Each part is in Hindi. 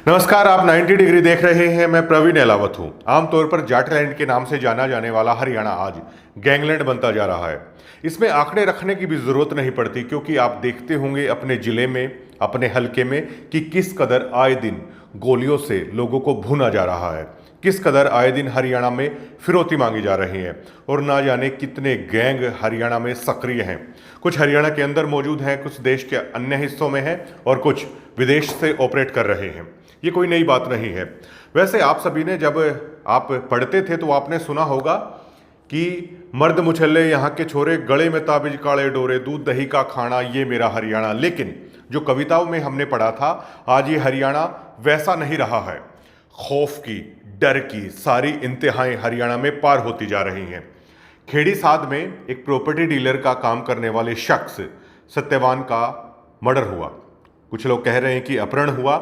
नमस्कार, आप 90 डिग्री देख रहे हैं। मैं प्रवीण एलावत हूं। आमतौर पर जाटलैंड के नाम से जाना जाने वाला हरियाणा आज गैंगलैंड बनता जा रहा है। इसमें आंकड़े रखने की भी जरूरत नहीं पड़ती, क्योंकि आप देखते होंगे अपने जिले में, अपने हलके में कि किस कदर आए दिन गोलियों से लोगों को भूना जा रहा है, किस कदर आए दिन हरियाणा में फिरौती मांगी जा रही है और ना जाने कितने गैंग हरियाणा में सक्रिय हैं। कुछ हरियाणा के अंदर मौजूद हैं, कुछ देश के अन्य हिस्सों में हैं और कुछ विदेश से ऑपरेट कर रहे हैं। ये कोई नई बात नहीं है। वैसे आप सभी ने, जब आप पढ़ते थे तो आपने सुना होगा कि मर्द मुछल्ले यहाँ के छोरे, गले में ताबिज काले डोरे, दूध दही का खाना ये मेरा हरियाणा। लेकिन जो कविताओं में हमने पढ़ा था, आज ये हरियाणा वैसा नहीं रहा है। खौफ की, डर की सारी इंतहाएं हरियाणा में पार होती जा रही हैं। खेड़ी साध में एक प्रॉपर्टी डीलर का काम करने वाले शख्स सत्यवान का मर्डर हुआ। कुछ लोग कह रहे हैं कि अपहरण हुआ।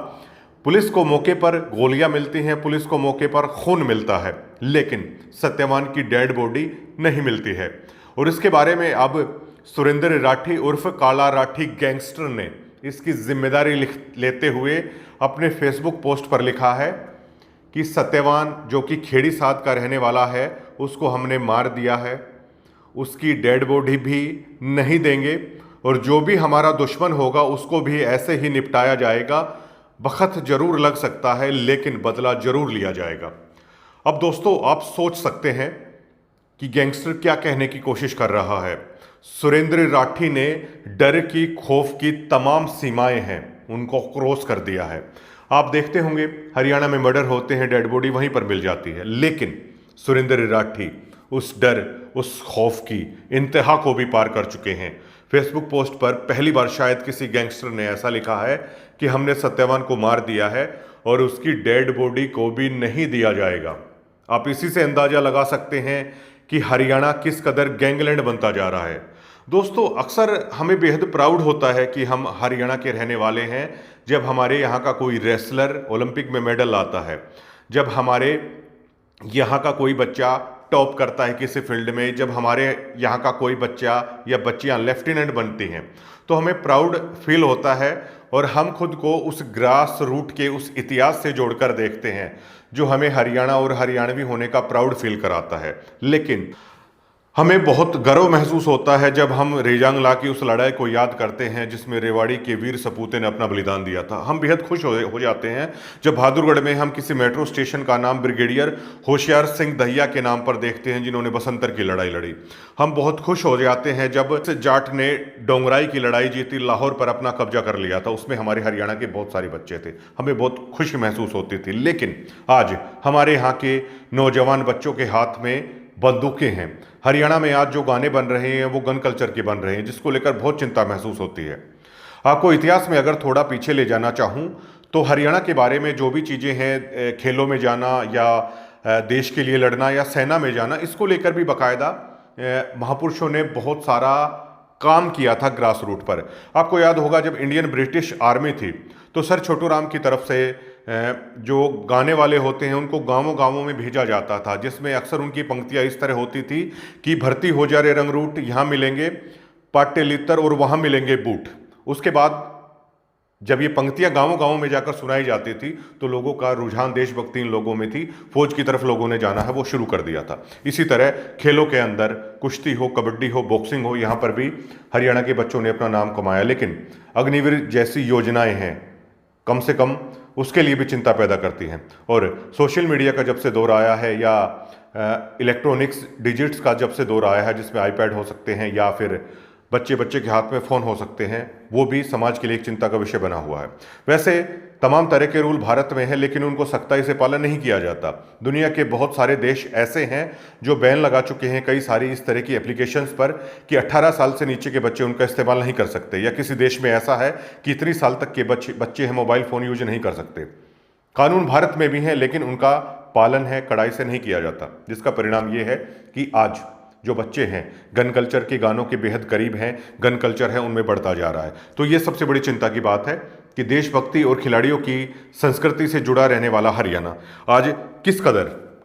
पुलिस को मौके पर गोलियां मिलती हैं, पुलिस को मौके पर खून मिलता है, लेकिन सत्यवान की डेड बॉडी नहीं मिलती है। और इसके बारे में अब सुरेंद्र राठी उर्फ काला राठी गैंगस्टर ने इसकी जिम्मेदारी लेते हुए अपने फेसबुक पोस्ट पर लिखा है कि सत्यवान, जो कि खेड़ी साध का रहने वाला है, उसको हमने मार दिया है, उसकी डेड बॉडी भी नहीं देंगे और जो भी हमारा दुश्मन होगा उसको भी ऐसे ही निपटाया जाएगा। वक्त जरूर लग सकता है, लेकिन बदला जरूर लिया जाएगा। अब दोस्तों, आप सोच सकते हैं कि गैंगस्टर क्या कहने की कोशिश कर रहा है। सुरेंद्र राठी ने डर की, खौफ की तमाम सीमाएं हैं उनको क्रॉस कर दिया है। आप देखते होंगे हरियाणा में मर्डर होते हैं, डेड बॉडी वहीं पर मिल जाती है, लेकिन सुरेंद्र राठी उस डर, उस खौफ की इंतहा को भी पार कर चुके हैं। फेसबुक पोस्ट पर पहली बार शायद किसी गैंगस्टर ने ऐसा लिखा है कि हमने सत्यवान को मार दिया है और उसकी डेड बॉडी को भी नहीं दिया जाएगा। आप इसी से अंदाजा लगा सकते हैं कि हरियाणा किस कदर गैंगलैंड बनता जा रहा है। दोस्तों, अक्सर हमें बेहद प्राउड होता है कि हम हरियाणा के रहने वाले हैं जब हमारे यहाँ का कोई रेसलर ओलंपिक में मेडल लाता है, जब हमारे यहाँ का कोई बच्चा टॉप करता है किसी फील्ड में, जब हमारे यहाँ का कोई बच्चा या बच्चियाँ लेफ्टिनेंट बनती हैं, तो हमें प्राउड फील होता है और हम खुद को उस ग्रास रूट के, उस इतिहास से जोड़कर देखते हैं जो हमें हरियाणा और हरियाणवी होने का प्राउड फील कराता है। लेकिन हमें बहुत गर्व महसूस होता है जब हम रेजांगला की उस लड़ाई को याद करते हैं जिसमें रेवाड़ी के वीर सपूते ने अपना बलिदान दिया था। हम बेहद खुश हो जाते हैं जब बहादुरगढ़ में हम किसी मेट्रो स्टेशन का नाम ब्रिगेडियर होशियार सिंह दहिया के नाम पर देखते हैं, जिन्होंने बसंतर की लड़ाई लड़ी। हम बहुत खुश हो जाते हैं जब जाट ने डोंगराई की लड़ाई जीती, लाहौर पर अपना कब्जा कर लिया था, उसमें हमारे हरियाणा के बहुत सारे बच्चे थे, हमें बहुत खुशी महसूस होती थी। लेकिन आज हमारे यहाँ के नौजवान बच्चों के हाथ में बंदूकें हैं। हरियाणा में आज जो गाने बन रहे हैं वो गन कल्चर के बन रहे हैं, जिसको लेकर बहुत चिंता महसूस होती है। आपको इतिहास में अगर थोड़ा पीछे ले जाना चाहूँ तो हरियाणा के बारे में जो भी चीज़ें हैं, खेलों में जाना या देश के लिए लड़ना या सेना में जाना, इसको लेकर भी बाकायदा महापुरुषों ने बहुत सारा काम किया था ग्रास रूट पर। आपको याद होगा जब इंडियन ब्रिटिश आर्मी थी तो सर छोटू राम की तरफ से जो गाने वाले होते हैं उनको गांवों गांवों में भेजा जाता था, जिसमें अक्सर उनकी पंक्तियां इस तरह होती थी कि भर्ती हो जा रे रंगरूट, यहाँ मिलेंगे पाटे लित्तर और वहाँ मिलेंगे बूट। उसके बाद जब ये पंक्तियां गांवों गांवों में जाकर सुनाई जाती थी तो लोगों का रुझान देशभक्ति इन लोगों में थी, फौज की तरफ लोगों ने जाना है वो शुरू कर दिया था। इसी तरह खेलों के अंदर कुश्ती हो, कबड्डी हो, बॉक्सिंग हो, यहाँ पर भी हरियाणा के बच्चों ने अपना नाम कमाया। लेकिन अग्निवीर जैसी योजनाएं हैं, कम से कम उसके लिए भी चिंता पैदा करती हैं। और सोशल मीडिया का जब से दौर आया है या इलेक्ट्रॉनिक्स डिजिट्स का जब से दौर आया है, जिसमें आईपैड हो सकते हैं या फिर बच्चे के हाथ में फ़ोन हो सकते हैं, वो भी समाज के लिए एक चिंता का विषय बना हुआ है। वैसे तमाम तरह के रूल भारत में हैं, लेकिन उनको सख्ताई से पालन नहीं किया जाता। दुनिया के बहुत सारे देश ऐसे हैं जो बैन लगा चुके हैं कई सारी इस तरह की एप्लीकेशंस पर कि 18 साल से नीचे के बच्चे उनका इस्तेमाल नहीं कर सकते, या किसी देश में ऐसा है कि इतनी साल तक के बच्चे हैं मोबाइल फ़ोन यूज नहीं कर सकते। कानून भारत में भी हैं, लेकिन उनका पालन है कड़ाई से नहीं किया जाता, जिसका परिणाम ये है कि आज जो बच्चे हैं गन कल्चर के गानों के बेहद करीब हैं, गन कल्चर है उनमें बढ़ता जा रहा है। तो ये सबसे बड़ी चिंता की बात है कि देशभक्ति और खिलाड़ियों की संस्कृति से जुड़ा रहने वाला हरियाणा आज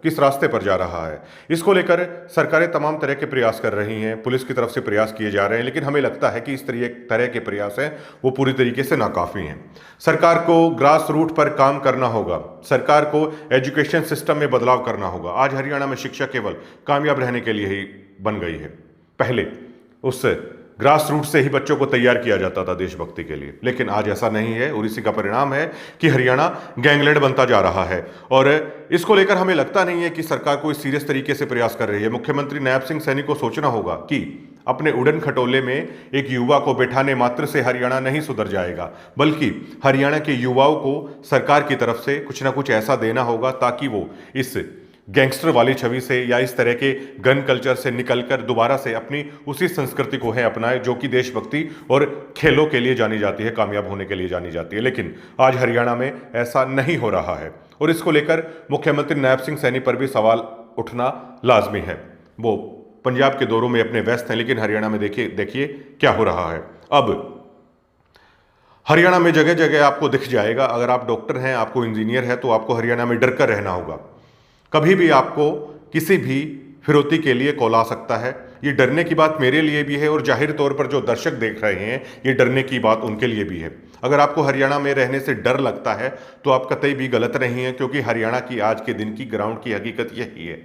किस रास्ते पर जा रहा है। इसको लेकर सरकारें तमाम तरह के प्रयास कर रही हैं, पुलिस की तरफ से प्रयास किए जा रहे हैं, लेकिन हमें लगता है कि इस तरह के प्रयास हैं वो पूरी तरीके से नाकाफी हैं। सरकार को ग्रास रूट पर काम करना होगा, सरकार को एजुकेशन सिस्टम में बदलाव करना होगा। आज हरियाणा में शिक्षा केवल कामयाब रहने के लिए ही बन गई है। पहले उस ग्रास रूट से ही बच्चों को तैयार किया जाता था देशभक्ति के लिए, लेकिन आज ऐसा नहीं है और इसी का परिणाम है कि हरियाणा गैंगलैंड बनता जा रहा है। और इसको लेकर हमें लगता नहीं है कि सरकार कोई सीरियस तरीके से प्रयास कर रही है। मुख्यमंत्री नायब सिंह सैनी को सोचना होगा कि अपने उड़न खटोले में एक युवा को बैठाने मात्र से हरियाणा नहीं सुधर जाएगा, बल्कि हरियाणा के युवाओं को सरकार की तरफ से कुछ ना कुछ ऐसा देना होगा ताकि वो इस गैंगस्टर वाली छवि से या इस तरह के गन कल्चर से निकलकर दोबारा से अपनी उसी संस्कृति को है अपनाए जो कि देशभक्ति और खेलों के लिए जानी जाती है, कामयाब होने के लिए जानी जाती है। लेकिन आज हरियाणा में ऐसा नहीं हो रहा है और इसको लेकर मुख्यमंत्री नायब सिंह सैनी पर भी सवाल उठना लाजमी है। वो पंजाब के दौरों में अपने व्यस्त हैं, लेकिन हरियाणा में देखिए क्या हो रहा है। अब हरियाणा में जगह जगह आपको दिख जाएगा, अगर आप डॉक्टर हैं, आपको इंजीनियर है, तो आपको हरियाणा में डर कर रहना होगा। कभी भी आपको किसी भी फिरौती के लिए कॉल आ सकता है। ये डरने की बात मेरे लिए भी है और जाहिर तौर पर जो दर्शक देख रहे हैं ये डरने की बात उनके लिए भी है। अगर आपको हरियाणा में रहने से डर लगता है तो आप कतई भी गलत नहीं है, क्योंकि हरियाणा की आज के दिन की ग्राउंड की हकीकत यही है।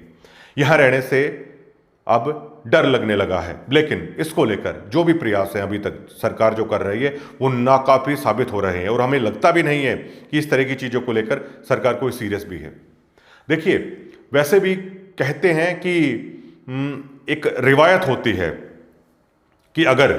यहाँ रहने से अब डर लगने लगा है, लेकिन इसको लेकर जो भी प्रयास है अभी तक सरकार जो कर रही है वो नाकाफी साबित हो रहे हैं और हमें लगता भी नहीं है कि इस तरह की चीज़ों को लेकर सरकार कोई सीरियस भी है। देखिए, वैसे भी कहते हैं कि एक रिवायत होती है कि अगर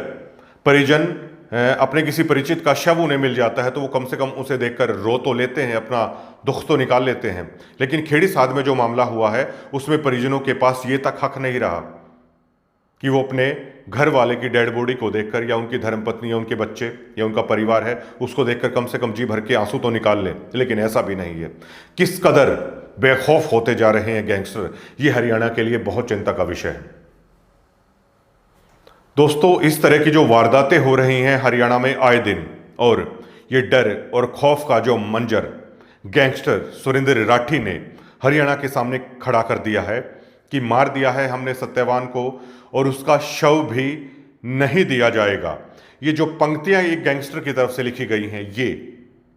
परिजन अपने किसी परिचित का शव उन्हें मिल जाता है तो वो कम से कम उसे देखकर रो तो लेते हैं, अपना दुख तो निकाल लेते हैं। लेकिन खेड़ी साध में जो मामला हुआ है उसमें परिजनों के पास ये तक हक नहीं रहा कि वो अपने घर वाले की डेड बॉडी को देखकर या उनकी धर्मपत्नी या उनके बच्चे या उनका परिवार है उसको देखकर कम से कम जी भर के आंसू तो निकाल लें। लेकिन ऐसा भी नहीं है। किस कदर बेखौफ होते जा रहे हैं गैंगस्टर, ये हरियाणा के लिए बहुत चिंता का विषय है। दोस्तों, इस तरह की जो वारदातें हो रही हैं हरियाणा में आए दिन, और ये डर और खौफ का जो मंजर गैंगस्टर सुरेंद्र राठी ने हरियाणा के सामने खड़ा कर दिया है कि मार दिया है हमने सत्यवान को और उसका शव भी नहीं दिया जाएगा। ये जो पंक्तियां एक गैंगस्टर की तरफ से लिखी गई हैं, ये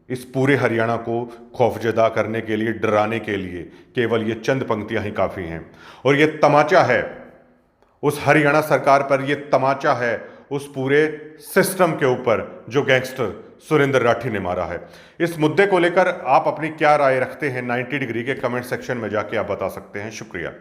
इस पूरे हरियाणा को खौफजदा करने के लिए, डराने के लिए केवल ये चंद पंक्तियां ही काफ़ी हैं। और ये तमाचा है उस हरियाणा सरकार पर, ये तमाचा है उस पूरे सिस्टम के ऊपर जो गैंगस्टर सुरेंद्र राठी ने मारा है। इस मुद्दे को लेकर आप अपनी क्या राय रखते हैं 90 डिग्री के कमेंट सेक्शन में जाके आप बता सकते हैं। शुक्रिया।